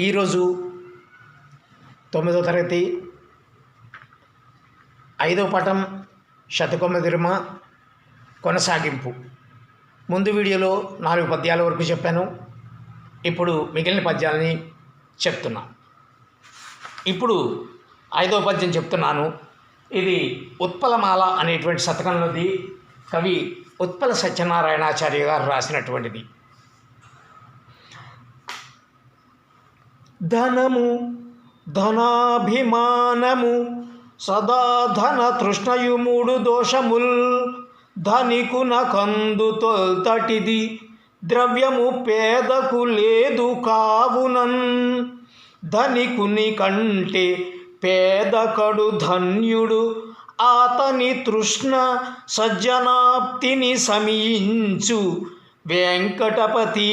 ఈరోజు 9వ తరగతి 5వ పాఠం శతకమధిరమ కొనసాగింపు. ముందు వీడియోలో 4 పద్యాల వరకు చెప్పాను. ఇప్పుడు మిగిలిన పద్యాలని చెప్తున్నా. ఇప్పుడు 5వ పద్యం చెప్తున్నాను. ఇది ఉత్పలమాల అనేటువంటి శతకంలోది. కవి ఉత్పల సత్యనారాయణాచార్య గారు రాసినటువంటిది. ధనము ధనాభిమానము సదా ధన తృష్ణయు మూడు దోషముల్ ధనికున కందు తొల్తటిది ద్రవ్యము పేదకు లేదు కావునన్ ధనికుని కంటే పేదకడు ధన్యుడు ఆతని తృష్ణ సజ్జనాప్తిని సమయించు వెంకటపతి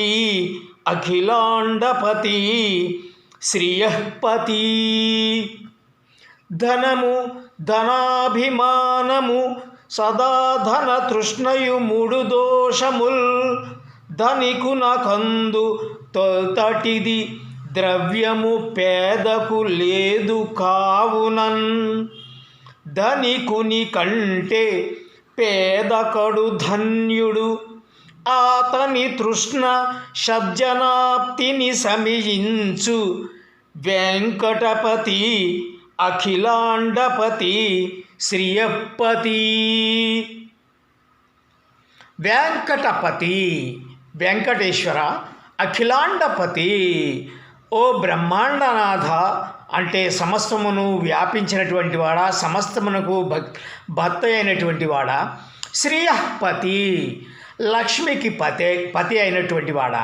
అఖిలాండపతి శ్రియపతి. ధనము ధనాభిమానము సదా ధన తృష్ణయు మూడు దోషముల్ ధనికున కందు తొల్తటిది ద్రవ్యము పేదకు లేదు కావునన్ ధనికుని కంటే పేదకడు ధన్యుడు ఆతని తృష్ణ షడ్జనాప్తిని సమయించు వెంకటపతి అఖిలాండపతి శ్రియపతి. వెంకటపతి వెంకటేశ్వర, అఖిలాండపతి ఓ బ్రహ్మాండనాథ అంటే సమస్తమును వ్యాపించినటువంటి వాడా, సమస్తమునకు భర్త అయినటువంటి వాడా. శ్రియపతి లక్ష్మికి పతి అయినటువంటి వాడా.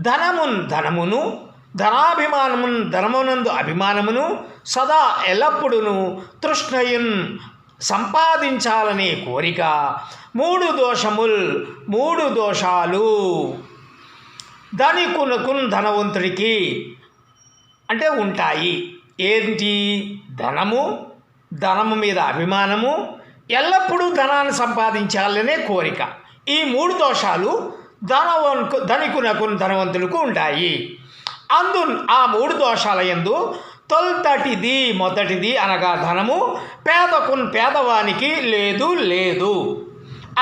ధనమును ధనమునందు అభిమానమును సదా ఎల్లప్పుడూ తృష్ణయున్ సంపాదించాలనే కోరిక మూడు దోషాలు ధనికునకున్ ధనవంతుడికి అంటే ఉంటాయి. ఏంటి? ధనము మీద అభిమానము, ఎల్లప్పుడూ ధనాన్ని సంపాదించాలనే కోరిక. ఈ 3 దోషాలు ధనికునకు ధనవంతులకు ఉంటాయి. ఆ 3 దోషాల యందు తొల్తటిది మొదటిది అనగా ధనము పేదవానికి లేదు.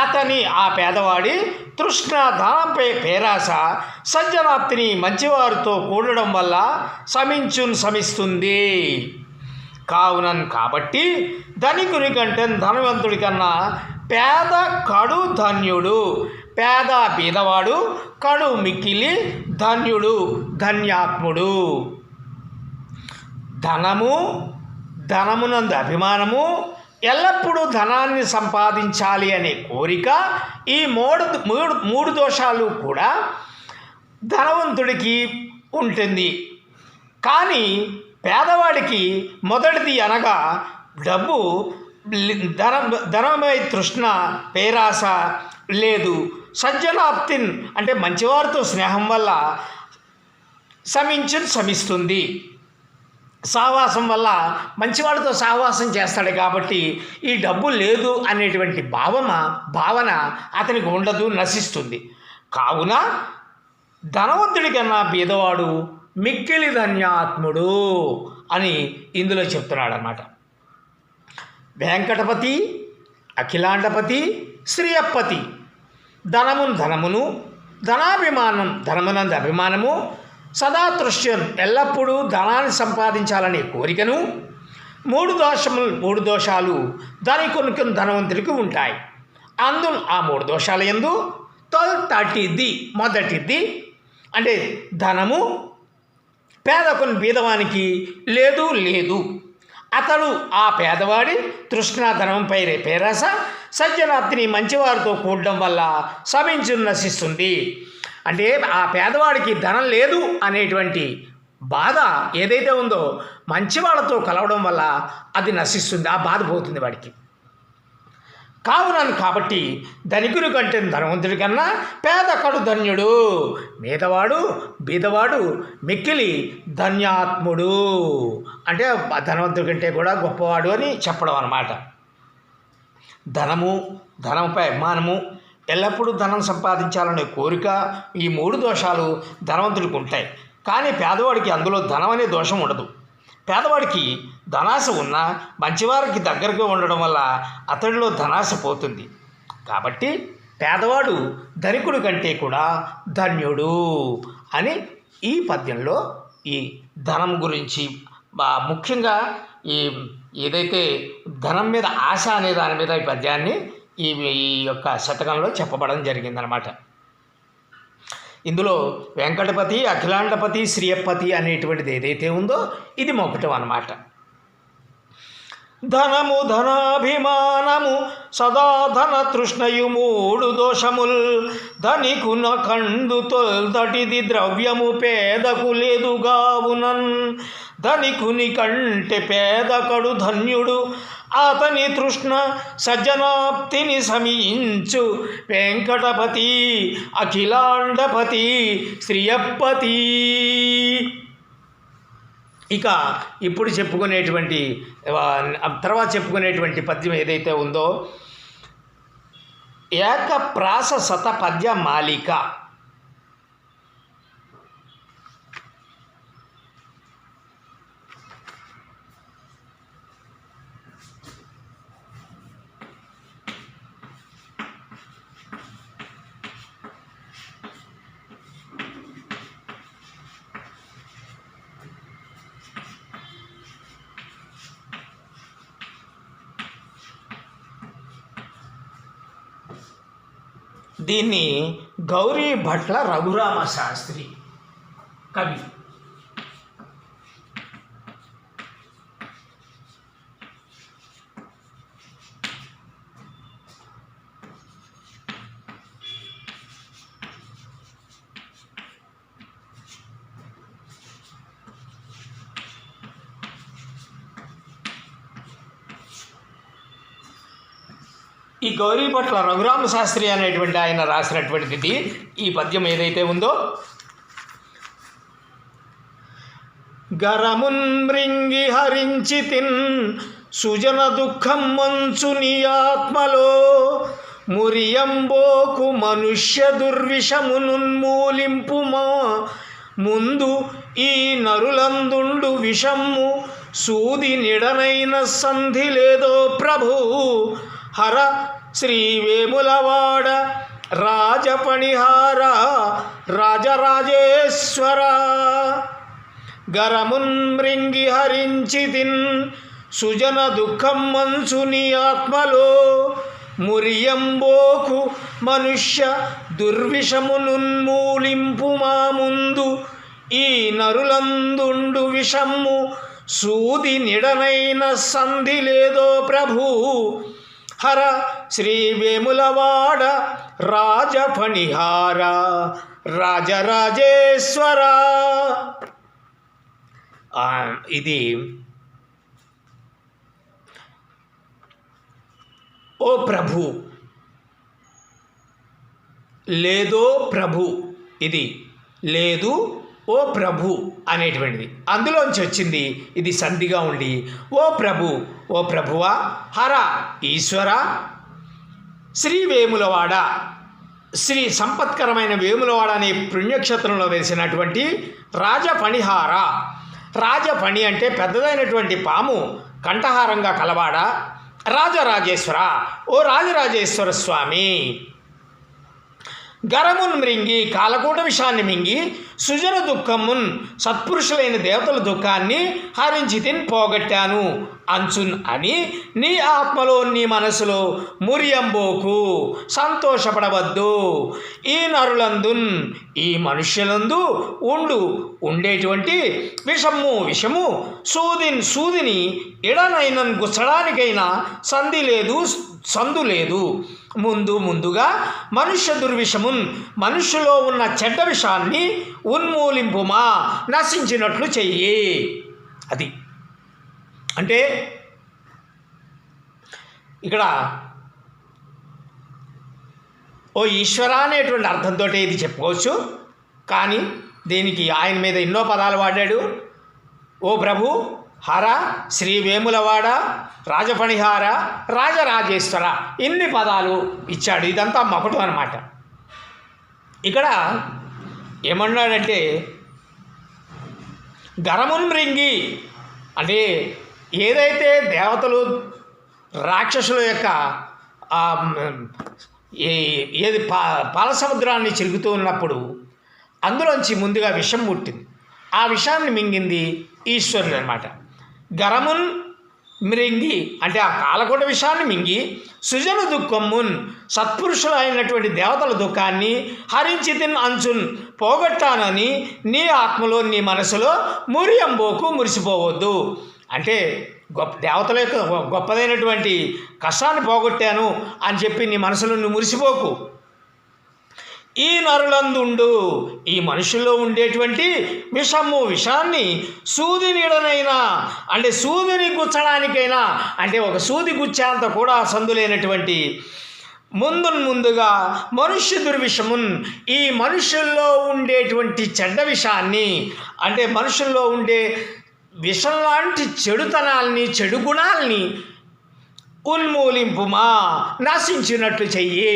అతని ఆ పేదవాడి తృష్ణ ధనంపై పేరాస సజ్జనాప్తిని మంచివారితో కూడడం వల్ల శమిస్తుంది. కాబట్టి ధనికుని కంటే ధనవంతుడి కన్నా పేద కడు ధన్యుడు. పేద బీదవాడు, కడు మిక్కిలి ధన్యుడు ధన్యాత్ముడు. ధనమునందు అభిమానము, ఎల్లప్పుడూ ధనాన్ని సంపాదించాలి అనే కోరిక, ఈ మూడు దోషాలు కూడా ధనవంతుడికి ఉంటుంది. కానీ పేదవాడికి మొదటిది అనగా డబ్బు, ధనమై తృష్ణ పేరాస లేదు. సజ్జనాప్తిన్ అంటే మంచివారితో స్నేహం వల్ల శమిస్తుంది. సహవాసం వల్ల మంచివాడితో సహవాసం చేస్తాడు కాబట్టి ఈ డబ్బు లేదు అనేటువంటి భావన అతనికి ఉండదు, నశిస్తుంది. కావున ధనవంతుడి కన్నా బీదవాడు మిక్కిలి ధన్యాత్ముడు అని ఇందులో చెప్తున్నాడు అన్నమాట. వెంకటపతి అఖిలాండపతి శ్రియపతి. ధనమును ధనమునందు అభిమానము సదా తృష్ణం ఎల్లప్పుడూ ధనాన్ని సంపాదించాలనే కోరికను మూడు దోషాలు ధనికునికి ధనవంతుడికి ఉంటాయి. ఆ 3 దోషాల యందు తొల్తటిది మొదటిది అంటే ధనము పేదకుని బీదవానికి లేదు. అతడు ఆ పేదవాడి తృష్ణాధనంపై పేరాస సజ్జనాప్తిని మంచివారితో కూడడం వల్ల నశిస్తుంది. అంటే ఆ పేదవాడికి ధనం లేదు అనేటువంటి బాధ ఏదైతే ఉందో మంచివాళ్ళతో కలవడం వల్ల అది నశిస్తుంది, ఆ బాధ పోతుంది వాడికి. కాబట్టి ధనికుని కంటే ధనవంతుడి కన్నా పేదకడు ధన్యుడు, బీదవాడు మిక్కిలి ధన్యాత్ముడు అంటే ధనవంతుడి కంటే కూడా గొప్పవాడు అని చెప్పడం అన్నమాట. ధనంపై అభిమానము, ఎల్లప్పుడూ ధనం సంపాదించాలనే కోరిక, ఈ 3 దోషాలు ధనవంతుడికి ఉంటాయి. కానీ పేదవాడికి అందులో ధనం అనే దోషం ఉండదు. పేదవాడికి ధనాశ ఉన్నా మంచివారికి దగ్గరగా ఉండడం వల్ల అతడిలో ధనాశ పోతుంది. కాబట్టి పేదవాడు ధనికుడి కంటే కూడా ధన్యుడు అని ఈ పద్యంలో ఈ ధనం గురించి ముఖ్యంగా ఏదైతే ధనం మీద ఆశ అనే దాని మీద ఈ పద్యాన్ని ఈ యొక్క శతకంలో చెప్పబడడం జరిగిందనమాట. ఇందులో వెంకటపతి, అఖిలాండపతి, శ్రీయపతి అనేటువంటిది ఏదైతే ఉందో ఇది మొక్కటం అన్నమాట. ధనము ధనాభిమానము సదా ధన తృష్ణయు మూడు దోషముల్ ధనికున కండు తొల్దటిది ద్రవ్యము పేదకు లేదుగావునన్ ధనికుని కంటే పేదకడు ధన్యుడు అతని తృష్ణ సజ్జనాప్తిని సమయించు వెంకటపతి అఖిలాండపతి శ్రీయపతి. ఇక ఇప్పుడు తర్వాత చెప్పుకునేటువంటి పద్యం ఏదైతే ఉందో ఏకప్రాస శత పద్య మాలిక. దీన్ని గౌరీ భట్ల రఘురామ శాస్త్రి కవి. ఈ గౌరీభట్ల రఘురామ శాస్త్రి అనేటువంటి ఆయన రాసినటువంటిది ఈ పద్యం ఏదైతే ఉందో గరమున్ మృంగి హరించి తిన్ సుజన దుఃఖం మంచు నీ ఆత్మలో మురియంబోకు మనుష్య దుర్విషమునున్మూలింపుమా ముందు ఈ నరులందుండు విషమ్ము సూది నిడనైన సంధి లేదో ప్రభు హర శ్రీ వేములవాడ రాజపణిహార రాజరాజేశ్వర గరమున్ మృంగి హరించి తిన్ సుజన దుఃఖం మంచుని ఆత్మలో మురియంబోకు మనుష్య దుర్విషమునున్మూలింపు మా ముందు ఈ నరులందుండు విషమ్ము సూది నిడనైన సంధి లేదో ప్రభు హర శ్రీ వేములవాడ రాజఫణిహార రాజరాజేశ్వర. ఇది ఓ ప్రభు లేదో ప్రభు, ఇది లేదు ఓ ప్రభు అనేటువంటిది అందులోంచి వచ్చింది. ఇది సంధిగా ఉండి ఓ ప్రభు, ఓ ప్రభువా, హర ఈశ్వర, శ్రీ వేములవాడ, శ్రీ సంపత్కరమైన వేములవాడ అనే పుణ్యక్షేత్రంలో వెలిసినటువంటి రాజఫణిహార. రాజఫణి అంటే పెద్దదైనటువంటి పాము కంఠహారంగా కలవాడ. రాజరాజేశ్వర, ఓ రాజరాజేశ్వర స్వామి. గరమున్ మృంగి కాలకూట విషాన్ని మింగి సుజన దుఃఖమున్ సత్పురుషులైన దేవతల దుఃఖాన్ని హరించి తిని పోగొట్టాను అంచున్ అని నీ ఆత్మలో నీ మనసులో మురియంబోకు సంతోషపడవద్దు. ఈ నరులందున్ ఈ మనుష్యులందు ఉండేటువంటి విషము సూదిని ఎడనైనన్ గుచ్చడానికైనా సందు లేదు. ముందుగా మనుష్య దుర్విషమున్ మనుష్యులో ఉన్న చెడ్డ విషాన్ని ఉన్మూలింపుమా నశించినట్లు చెయ్యి. అది అంటే ఇక్కడ ఓ ఈశ్వర అనేటువంటి అర్థంతో ఇది చెప్పుకోవచ్చు. కానీ దీనికి ఆయన మీద ఎన్నో పదాలు వాడాడు. ఓ ప్రభు, హర, శ్రీ వేములవాడ, రాజఫణిహార, రాజరాజేశ్వర, ఇన్ని పదాలు ఇచ్చాడు. ఇదంతా మకుటం అన్నమాట. ఇక్కడ ఏమన్నాడంటే గరమున్మృంగి అంటే ఏదైతే దేవతలు రాక్షసుల యొక్క ఏది పాల సముద్రాన్ని చిరుగుతూ ఉన్నప్పుడు అందులోంచి ముందుగా విషం పుట్టింది. ఆ విషాన్ని మింగింది ఈశ్వరుడు అనమాట. గరమున్ మృంగి అంటే ఆ కాలకోట విషాన్ని మింగి సుజన దుఃఖమున్ సత్పురుషులు అయినటువంటి దేవతల దుఃఖాన్ని హరించితిన్ అంచున్ పోగొట్టానని నీ ఆత్మలో నీ మనసులో మురియంబోకు మురిసిపోవద్దు. అంటే దేవతల యొక్క గొప్పదైనటువంటి కష్టాన్ని పోగొట్టాను అని చెప్పి నీ మనసులో నువ్వు మురిసిపోకు. ఈ నరులందుండు ఈ మనుషుల్లో ఉండేటువంటి విషాన్ని సూది నీడనైనా అంటే సూదిని గుచ్చడానికైనా అంటే ఒక సూది గుచ్చేంత కూడా సందులేనటువంటి ముందుగా మనుష్య దుర్విషమున్ ఈ మనుషుల్లో ఉండేటువంటి చెడ్డ విషాన్ని అంటే మనుషుల్లో ఉండే విషం లాంటి చెడుతనాల్ని చెడు గుణాల్ని ఉన్మూలింపుమా నశించినట్లు చెయ్యి.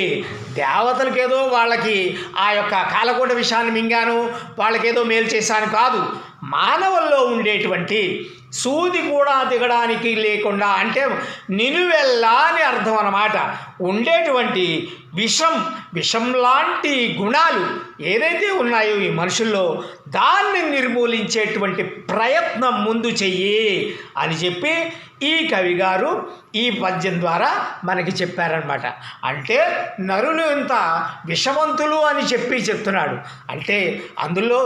దేవతలకేదో వాళ్ళకి ఆ యొక్క కాలకోట విషయాన్ని మింగాను వాళ్ళకేదో మేలు చేశాను కాదు, మానవుల్లో ఉండేటువంటి సూది కూడా దిగడానికి లేకుండా అంటే నిలువెల్లా అని అర్థం అన్నమాట. ఉండేటువంటి విషం లాంటి గుణాలు ఏదైతే ఉన్నాయో ఈ మనుషుల్లో దాన్ని నిర్మూలించేటువంటి ప్రయత్నం ముందు చెయ్యి అని చెప్పి ఈ కవి గారు ఈ పద్యం ద్వారా మనకి చెప్పారనమాట. అంటే నరులు ఇంత విషవంతులు అని చెప్తున్నాడు. అంటే అందులో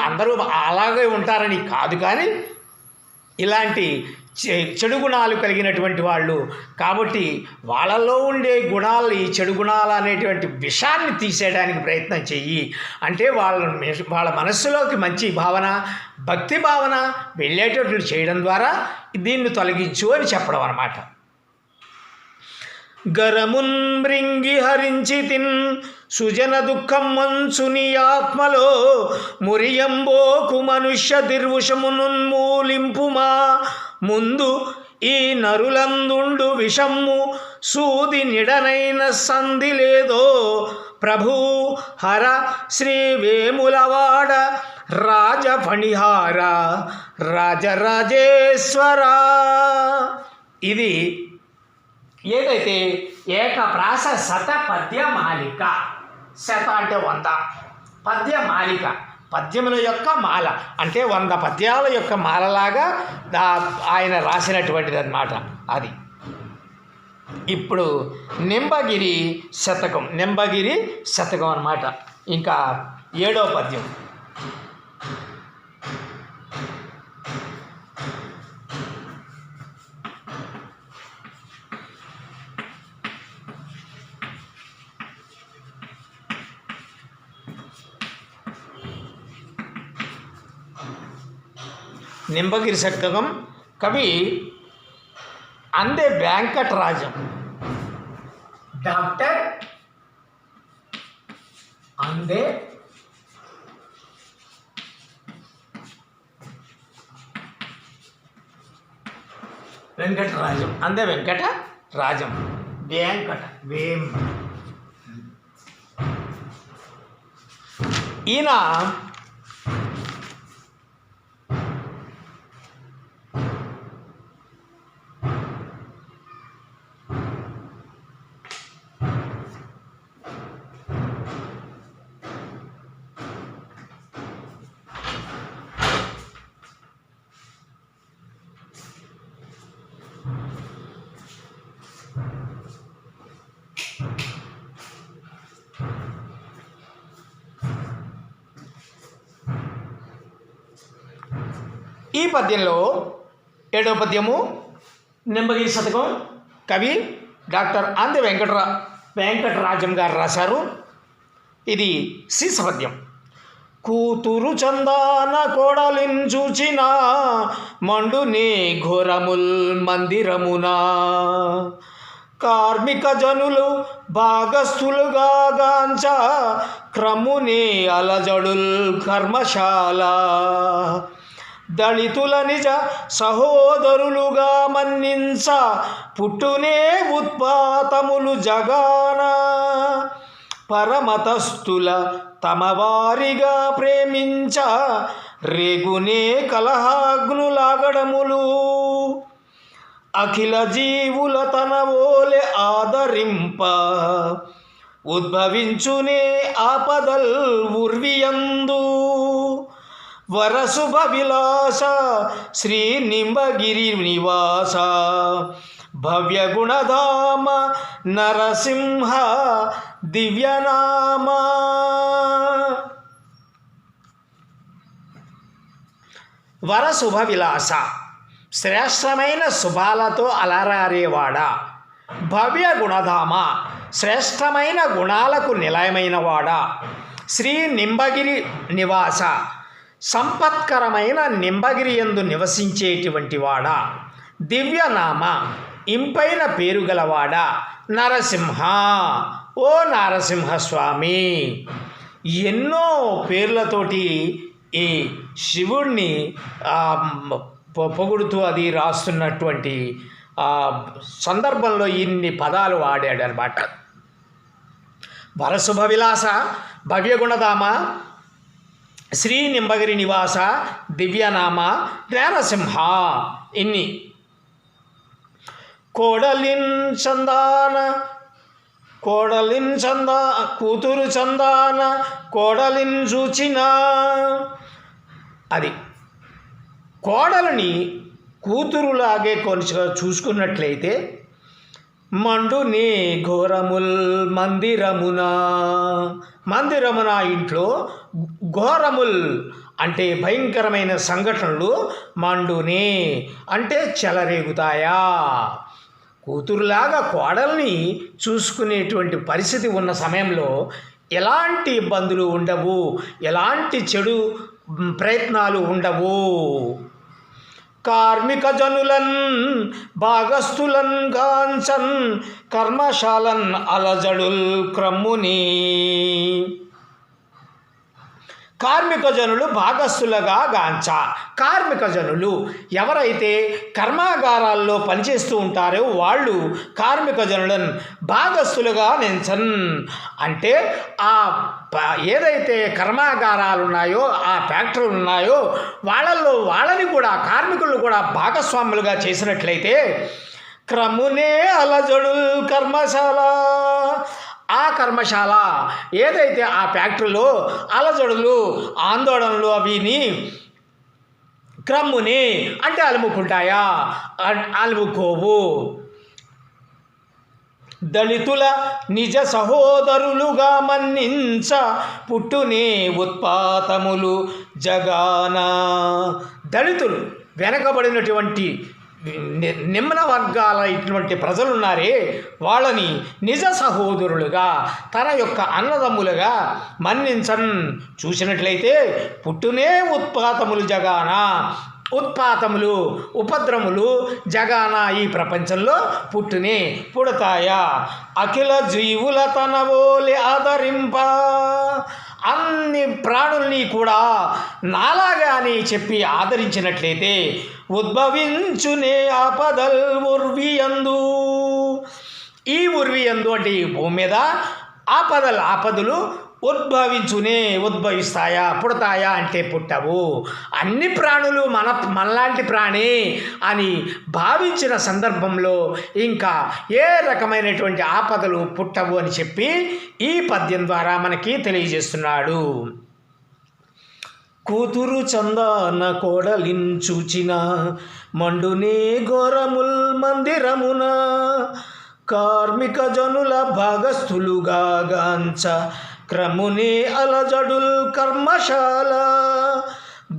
అందరూ అలాగే ఉంటారని కాదు, కానీ ఇలాంటి చెడు గుణాలు కలిగినటువంటి వాళ్ళు కాబట్టి వాళ్ళలో ఉండే గుణాలు ఈ చెడు గుణాలు అనేటువంటి విషాన్ని తీసేయడానికి ప్రయత్నం చెయ్యి. అంటే వాళ్ళ మనస్సులోకి మంచి భావన భక్తి భావన వెళ్ళేటట్లు చేయడం ద్వారా దీన్ని తొలగించు అని చెప్పడం అన్నమాట. గరమున్ మృంగి హరించితిన్ సుజన దుఃఖం మంచుని ఆత్మలో మురియంబోకు మనుష్య దిర్వుషమునున్మూలింపుమా ముందు ఈ నరులందుండు విషమ్ము సూది నిడనైన సంధి లేదో ప్రభు హర శ్రీ వేములవాడ రాజఫణిహార రాజరాజేశ్వర. ఇది ఏదైతే ఏకప్రాస శత పద్యమాలిక, శత అంటే 100, పద్యమాలిక పద్యముల యొక్క మాల అంటే 100 పద్యాల యొక్క మాలలాగా ఆయన రాసినటువంటిది అన్నమాట. అది ఇప్పుడు నింబగిరి శతకం అన్నమాట. ఇంకా 7వ పద్యం. నింబగిరి శతకం కవి అందే వెంకటరాజం, డాక్టర్ అందే వెంకటరాజం ఈయన ఈ పద్యంలో 7వ పద్యము నింబగిరి శతకం కవి డాక్టర్ అంది వెంకటరాజం గారు రాశారు. ఇది శీర్ష పద్యం. కూతురు చందాన కోడలిన్ చూచిన మండునే ఘోరముల్ మందిరమునా కార్మిక జనులు భాగస్థులుగా గాంచ క్రమునే అలజడుల్ కర్మశాల దళితుల నిజ సహోదరులుగా మన్నించ పుట్టునే ఉత్పాతములు జగాన పరమతస్థుల తమ వారిగా ప్రేమించ రేగునే కలహాగ్నులాగడములు అఖిల జీవుల తనవోలె ఆదరింప ఉద్భవించునే ఆపదల్ ఉర్వియందు వరశుభ విలాస శ్రీ నింబగిరి నివాస భవ్య గుణధామ నరసింహ దివ్యనామ. వరశుభ విలాస శ్రేష్టమైన శుభాలతో అలరారేవాడా. భవ్య గుణధామ శ్రేష్టమైన గుణాలకు నిలయమైనవాడా. శ్రీ నింబగిరి నివాస సంపత్కరమైన నింబగిరి యందు నివసించేటువంటి వాడా. దివ్యనామ ఇంపైన పేరు గలవాడా. నరసింహ ఓ నరసింహస్వామి. ఎన్నో పేర్లతోటి ఈ శివుణ్ణి పొగుడుతూ అది రాస్తున్నటువంటి సందర్భంలో ఇన్ని పదాలు వాడాడు అనమాట. వరశుభ విలాస, భవ్యగుణధామ, శ్రీ నింబగిరి నివాస, దివ్యనామ, నరసింహ ఇన్ని. కోడలిన్ కూతురు చందాన కోడలిన్ చూచిన. అది కోడలని కూతురులాగే కొంచెం చూసుకున్నట్లయితే మండునే ఘోరముల్ మందిరమున ఇంట్లో ఘోరముల్ అంటే భయంకరమైన సంఘటనలు మండునే అంటే చెలరేగుతాయా. కూతురులాగా కోడల్ని చూసుకునేటువంటి పరిస్థితి ఉన్న సమయంలో ఎలాంటి ఇబ్బందులు ఉండవు, ఎలాంటి చెడు ప్రయత్నాలు ఉండవు. కార్మిక జనులన్ భాగస్థులన్ గాంచన్ కర్మశాలన్ అలజడుల్ క్రమ్ముని. కార్మిక జనులు భాగస్థులుగా గాంచ. కార్మిక జనులు ఎవరైతే కర్మాగారాల్లో పనిచేస్తూ ఉంటారో వాళ్ళు కార్మిక జనులను భాగస్థులుగా నించన్ అంటే ఏదైతే కర్మాగారాలు ఉన్నాయో ఆ ఫ్యాక్టరీలు ఉన్నాయో వాళ్ళని కూడా కార్మికులు కూడా భాగస్వాములుగా చేసినట్లయితే క్రమునే అలజడుల్ కర్మశాల. ఆ కర్మశాల ఏదైతే ఆ ఫ్యాక్టరీలో అలజడులు ఆందోళనలు అవిని క్రమ్ముని అంటే అలుముకుంటాయా, అలుముకోవు. దళితుల నిజ సహోదరులుగా మన్నించ పుట్టునే ఉత్పాతములు జగాన. దళితులు వెనకబడినటువంటి నిమ్న వర్గాల ఇటువంటి ప్రజలున్నారే వాళ్ళని నిజ సహోదరులుగా తన యొక్క అన్నదమ్ములుగా మన్నించన్ చూసినట్లయితే పుట్టునే ఉత్పాతములు జగాన. ఉత్పాతములు ఉపద్రములు జగాన ఈ ప్రపంచంలో పుట్టునే పుడతాయా. అఖిల జీవుల తనవోలి ఆదరింప. అన్ని ప్రాణుల్ని కూడా నాలాగా అని చెప్పి ఆదరించినట్లయితే ఉద్భవించునే ఆపదల్ ఉర్వియందు. ఈ ఉర్వియందు అంటే ఈ భూమి మీద ఆపదలు ఉద్భవించునే ఉద్భవిస్తాయా, పుడతాయా అంటే పుట్టవు. అన్ని ప్రాణులు మనలాంటి ప్రాణి అని భావించిన సందర్భంలో ఇంకా ఏ రకమైనటువంటి ఆపదలు పుట్టవు అని చెప్పి ఈ పద్యం ద్వారా మనకి తెలియజేస్తున్నాడు. కూతురు చందాన కోడలిన్ చూచిన మండునే ఘోరముల్ మందిరమున కార్మిక జనుల భాగస్థులుగా గాంచ క్రమునే అలజడుల్ కర్మశాల.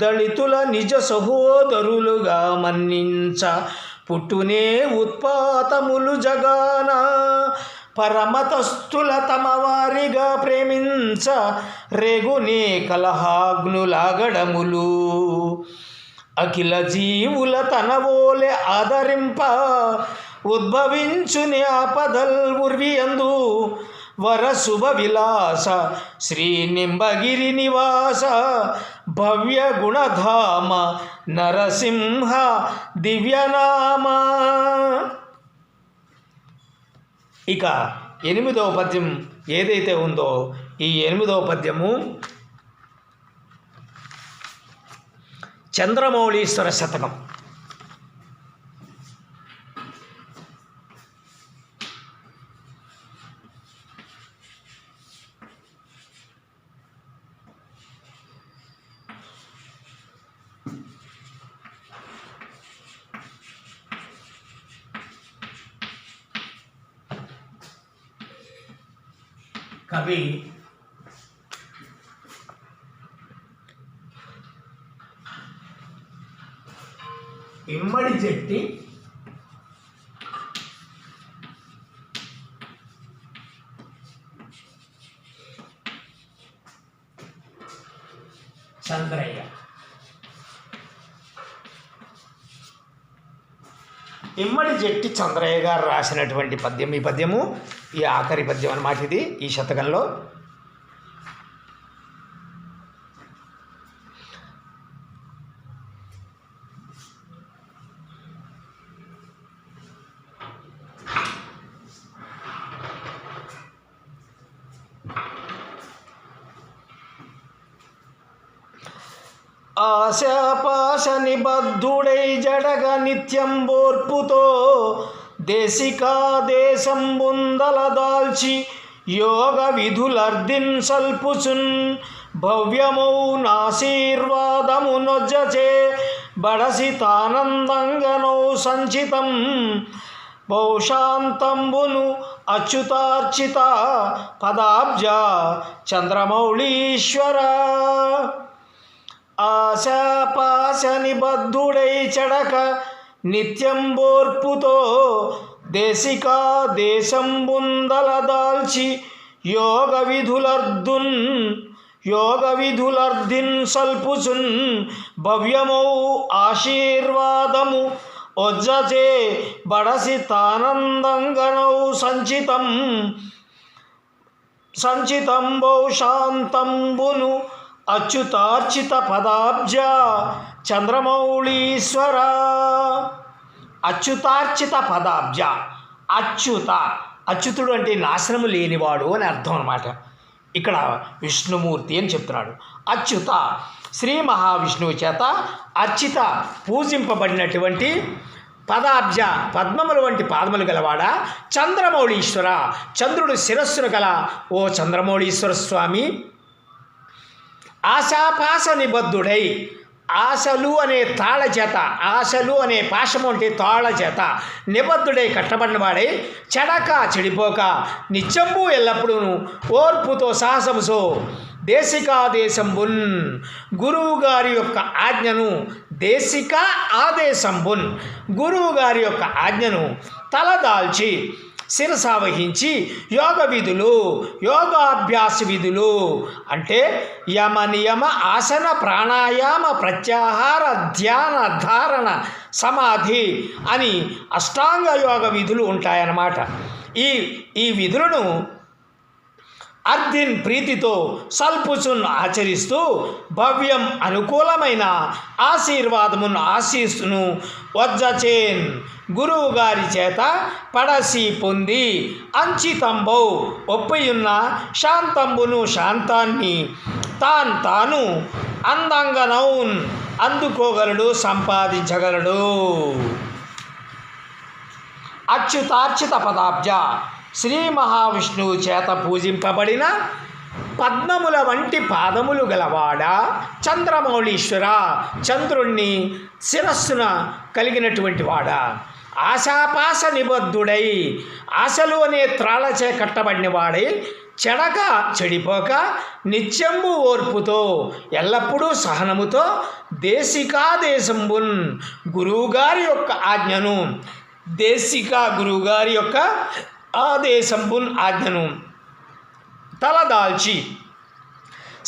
దళితుల నిజ సహోదరులుగా మన్నించ పుట్టునే ఉత్పాతములు జగాన. పరమతస్థుల తమ వారిగా ప్రేమించ రేగునే కలహాగ్నులాగడములు. అఖిల జీవుల తనవోలె ఆదరింప ఉద్భవించుని ఆపదల్ ఉర్వియందు. వరశుభ విలాస శ్రీ నింబగిరి నివాస భవ్య గుణధామ నరసింహ దివ్యనామ. ఇక 8వ పద్యం ఏదైతే ఉందో ఈ 8వ పద్యము చంద్రమౌళీశ్వర శతకం. కవి ఇమ్మడి చెట్టి చంద్రయ్య. ఇమ్మడి చెట్టి చంద్రయ్య గారు రాసినటువంటి పద్యం ఈ పద్యము, ఈ ఆఖరి పద్యం అన్నమాట ఇది ఈ శతకంలో. ఆశాపాశ నిబద్ధుడై జడగ నిత్యం బోర్పుతో దేశికాదేశం బుందల దాల్చి యోగ విధులర్దిన్ సల్పుచున్ భవ్యమౌ నాశీర్వాదము నొజ్జచే బడసి తానందంగనౌ సంచితం బహుశాంతంబును అచ్యుతార్చిత పదాబ్జ చంద్రమౌళీశ్వర. ఆశాపాశ నిబద్ధుడై చడక నిత్యం బోర్పుతో దేశికా దేశం బుందల దాల్చి యోగ విధులర్దిన్ సల్పుచున్ భవ్యమౌ ఆశీర్వాదము ఒజ్జచే బడసి తానందంగనౌ సంచితం బహుశాంతంబును అచ్యుతార్చిత పదాబ్జ చంద్రమౌళీశ్వర. అచ్యుతార్చిత పదాబ్జ. అచ్యుతుడు అంటే నాశనము లేనివాడు అని అర్థం అన్నమాట. ఇక్కడ విష్ణుమూర్తి అని చెప్తున్నాడు. అచ్యుత శ్రీ మహావిష్ణువు చేత అర్చిత పూజింపబడినటువంటి పదాబ్జ పద్మముల వంటి పాదములు గలవాడా చంద్రమౌళీశ్వర. చంద్రుడు శిరస్సును గల ఓ చంద్రమౌళీశ్వర స్వామి, ఆశాపాశ నిబద్ధుడై ఆశలు అనే తాళ చేత, ఆశలు అనే పాశము అంటే తాళ చేత నిబద్ధుడై కట్టబడినవాడై చెడక చెడిపోక నిత్యంబు ఎల్లప్పుడూ ఓర్పుతో సాహసముతో దేశికాదేశంబున్ గురువు గారి యొక్క ఆజ్ఞను దేశిక ఆదేశంబున్ గురువు గారి యొక్క ఆజ్ఞను తలదాల్చి శిరసావహించి యోగ విధులు యోగాభ్యాస విధులు అంటే యమ నియమ ఆసన ప్రాణాయామ ప్రత్యాహార ధ్యాన ధారణ సమాధి అని అష్టాంగ యోగ విధులు ఉంటాయన్నమాట. ఈ విధులను అర్ధిన్ ప్రీతితో సల్పుచున్ ఆచరిస్తూ భవ్యం అనుకూలమైన ఆశీర్వాదమును ఆశీస్సును వజ్జచేన్ గురువు గారి చేత పడసి పొంది అంచితంబౌ ఒప్పియున్న శాంతంబును శాంతాన్ని తాను అందంగనౌన్ అందుకోగలడు సంపాదించగలడు. అచ్యుతార్చిత పదాబ్జ శ్రీ మహావిష్ణువు చేత పూజింపబడిన పద్మముల వంటి పాదములు గలవాడా చంద్రమౌళీశ్వర. చంద్రుణ్ణి శిరస్సున కలిగినటువంటి వాడా ఆశాపాశ నిబద్ధుడై ఆశలు అనే త్రాళచే కట్టబడిన వాడై చెడక చెడిపోక నిత్యంబు ఓర్పుతో ఎల్లప్పుడూ సహనముతో దేశికాదేశంబున్ గురువుగారి యొక్క ఆజ్ఞను గురువుగారి యొక్క ఆదేశంబున్ ఆజ్ఞను తలదాల్చి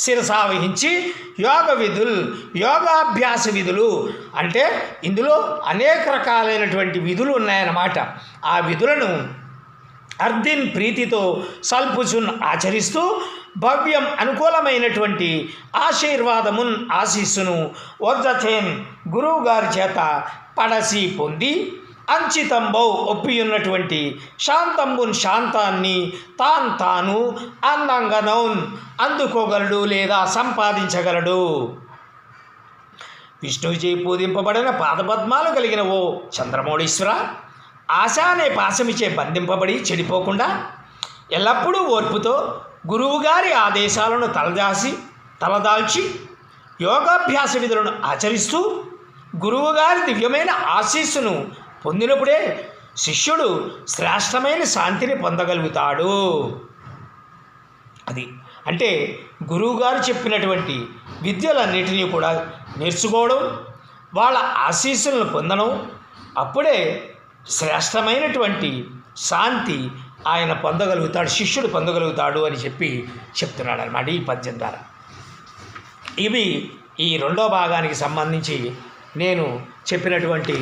శిరసావహించి యోగాభ్యాస విధులు అంటే ఇందులో అనేక రకాలైనటువంటి విధులు ఉన్నాయన్నమాట. ఆ విధులను అర్ధిన్ ప్రీతితో సల్పుచున్ ఆచరిస్తూ భవ్యం అనుకూలమైనటువంటి ఆశీర్వాదమున్ ఆశీస్సును వజ్జచేన్ గురువు గారి చేత పడసి పొంది అంచితంబౌ ఒప్పియున్నటువంటి శాంతంబున్ శాంతాన్ని తాను అందంగనౌన్ అందుకోగలడు లేదా సంపాదించగలడు. విష్ణువుచే పూజింపబడిన పాదపద్మాలు కలిగిన ఓ చంద్రమౌళీశ్వర, ఆశ అనే పాశమిచే బంధింపబడి చెడిపోకుండా ఎల్లప్పుడూ ఓర్పుతో గురువుగారి ఆదేశాలను తలదాల్చి యోగాభ్యాస విధులను ఆచరిస్తూ గురువుగారి దివ్యమైన ఆశీస్సును పొందినప్పుడే శిష్యుడు శ్రేష్టమైన శాంతిని పొందగలుగుతాడు. అది అంటే గురువుగారు చెప్పినటువంటి విద్యలన్నిటినీ కూడా నేర్చుకోవడం, వాళ్ళ ఆశీస్సులను పొందడం, అప్పుడే శ్రేష్టమైనటువంటి శాంతి ఆయన పొందగలుగుతాడు, శిష్యుడు పొందగలుగుతాడు అని చెప్తున్నాడు అన్నమాట ఈ పద్యం ద్వారా. ఇవి ఈ రెండో భాగానికి సంబంధించి నేను చెప్పినటువంటి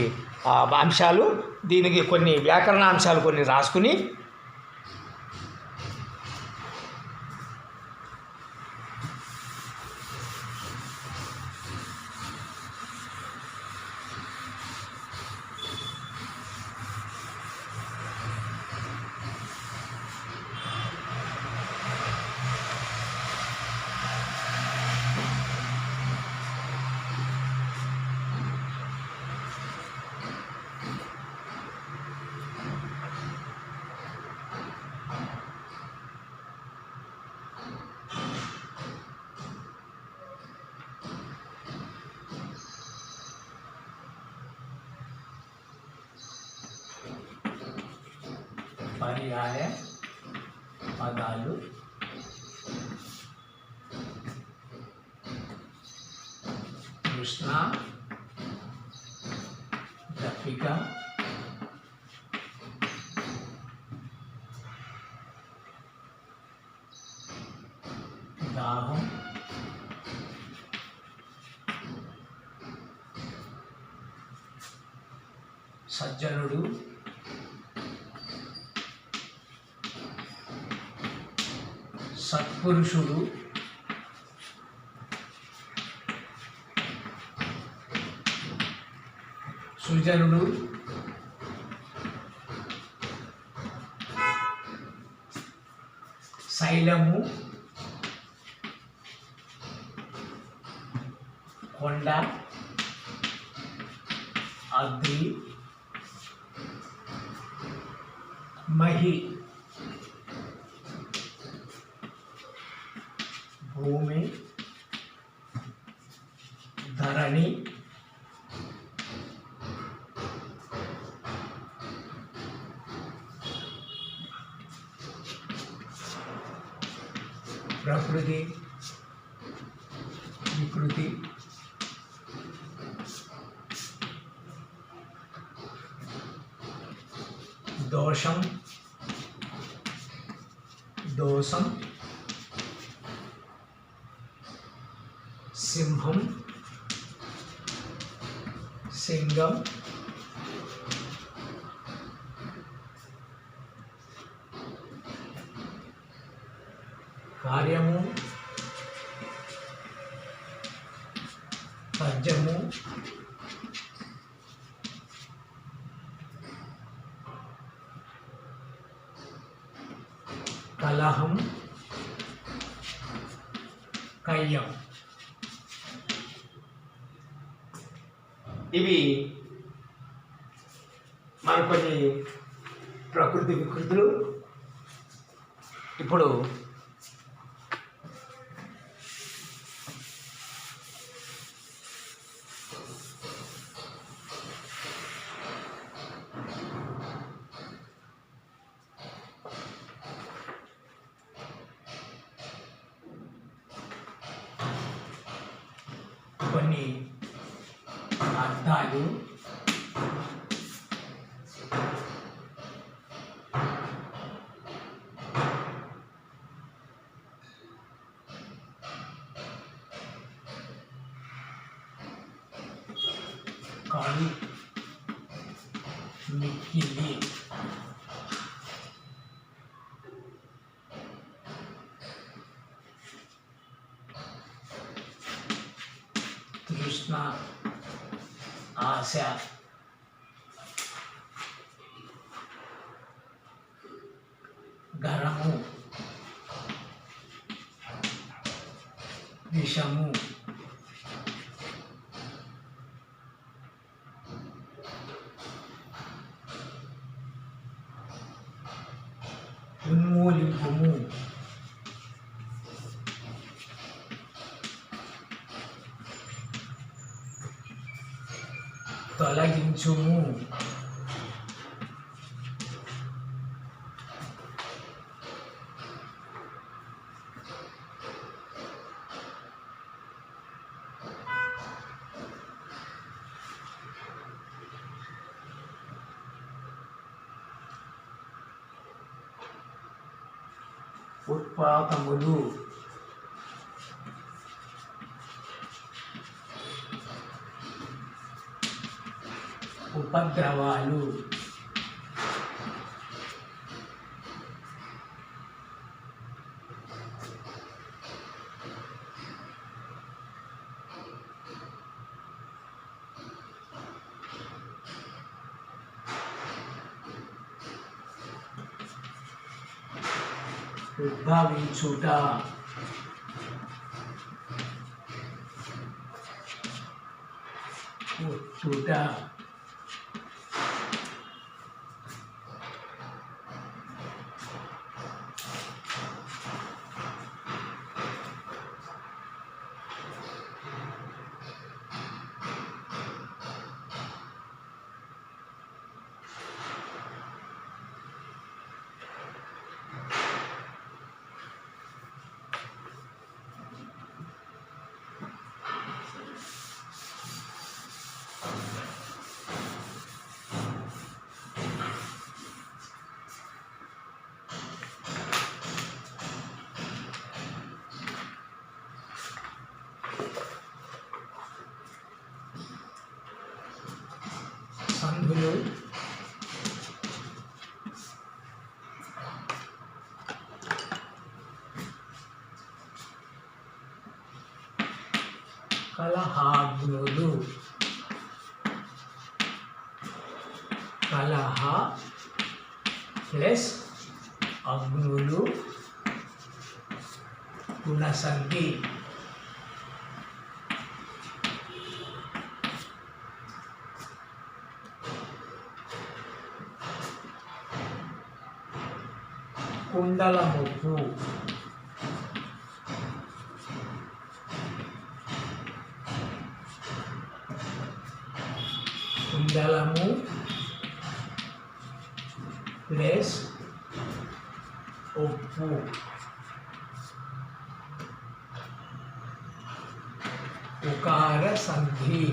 అంశాలు. దీనికి కొన్ని వ్యాకరణ అంశాలు కొన్ని రాసుకుని పర్యాయ పదాలు కృష్ణ, దప్పిక, దాహం, సజ్జనుడు, సత్పురుషుడు, సుజనుడు, శైలము, కొండ, అగ్ని, మహి, భూమి, ధరణి, ప్రకృతి, వికృతి, దోషం, దోషం, సింహం, సింగం, కార్యము, పద్యము, కలహం, కయ్యం. ఇవి మన కొన్ని ప్రకృతి వికృతులు. ఇప్పుడు కొన్ని అర్థాలు. కాళీ, మిక్కిలి, తృష్ణ, ఆశ, గరము, విషము, తొలగించుము. ఉత్పాతములు, ఉపద్రవాలు, ఉద్భవించుట, పుట్టుట, సంధులు, కలహాగ్నులు, కలహ ప్లస్ అగ్నులు గుణసంధి. కుండలముప్పు, కుండలము ప్లస్ ఉప్పు, ఉకార సంధి.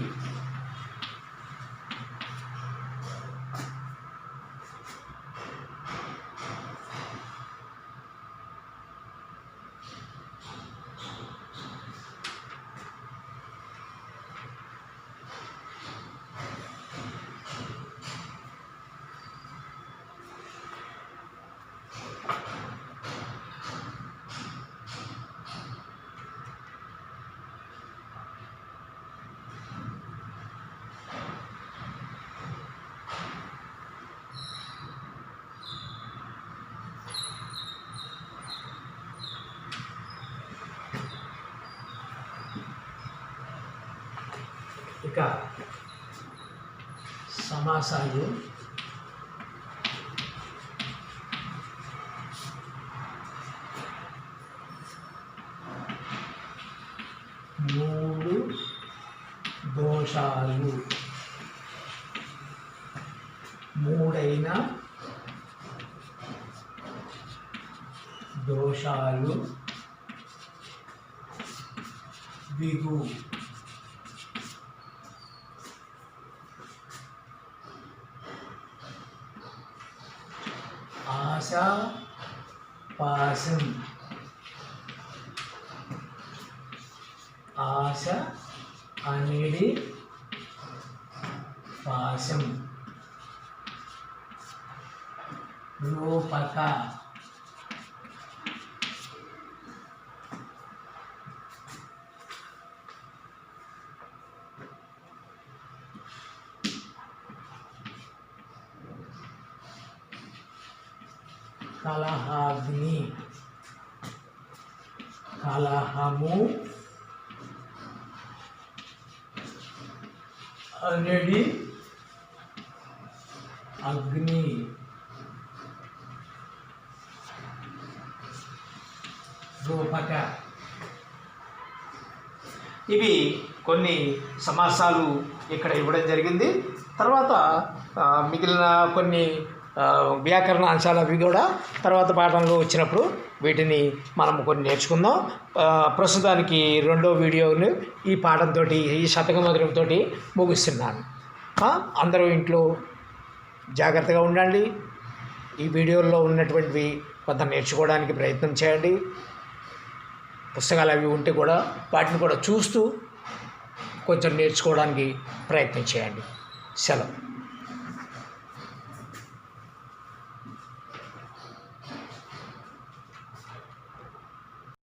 ఇక సమాసాలు. మూడు దోషాలు, మూడైన దోషాలు బిగు. ఆశ పాశం, ఆశ అనేది పాశం. రూపక, కలహాగ్ని, కలహము అనేది అగ్ని. రూపక. ఇవి కొన్ని సమాసాలు ఇక్కడ ఇవ్వడం జరిగింది. తర్వాత మిగిలిన కొన్ని వ్యాకరణ అంశాలు అవి కూడా తర్వాత పాఠంలో వచ్చినప్పుడు వీటిని మనం కొన్ని నేర్చుకుందాం. ప్రస్తుతానికి రెండో వీడియోని ఈ పాఠంతో ఈ శతక మధురంతో ముగిస్తున్నాను. అందరూ ఇంట్లో జాగ్రత్తగా ఉండండి. ఈ వీడియోల్లో ఉన్నటువంటివి కొంత నేర్చుకోవడానికి ప్రయత్నం చేయండి. పుస్తకాలు అవి ఉంటే కూడా వాటిని కూడా చూస్తూ కొంచెం నేర్చుకోవడానికి ప్రయత్నం చేయండి. సెలవు.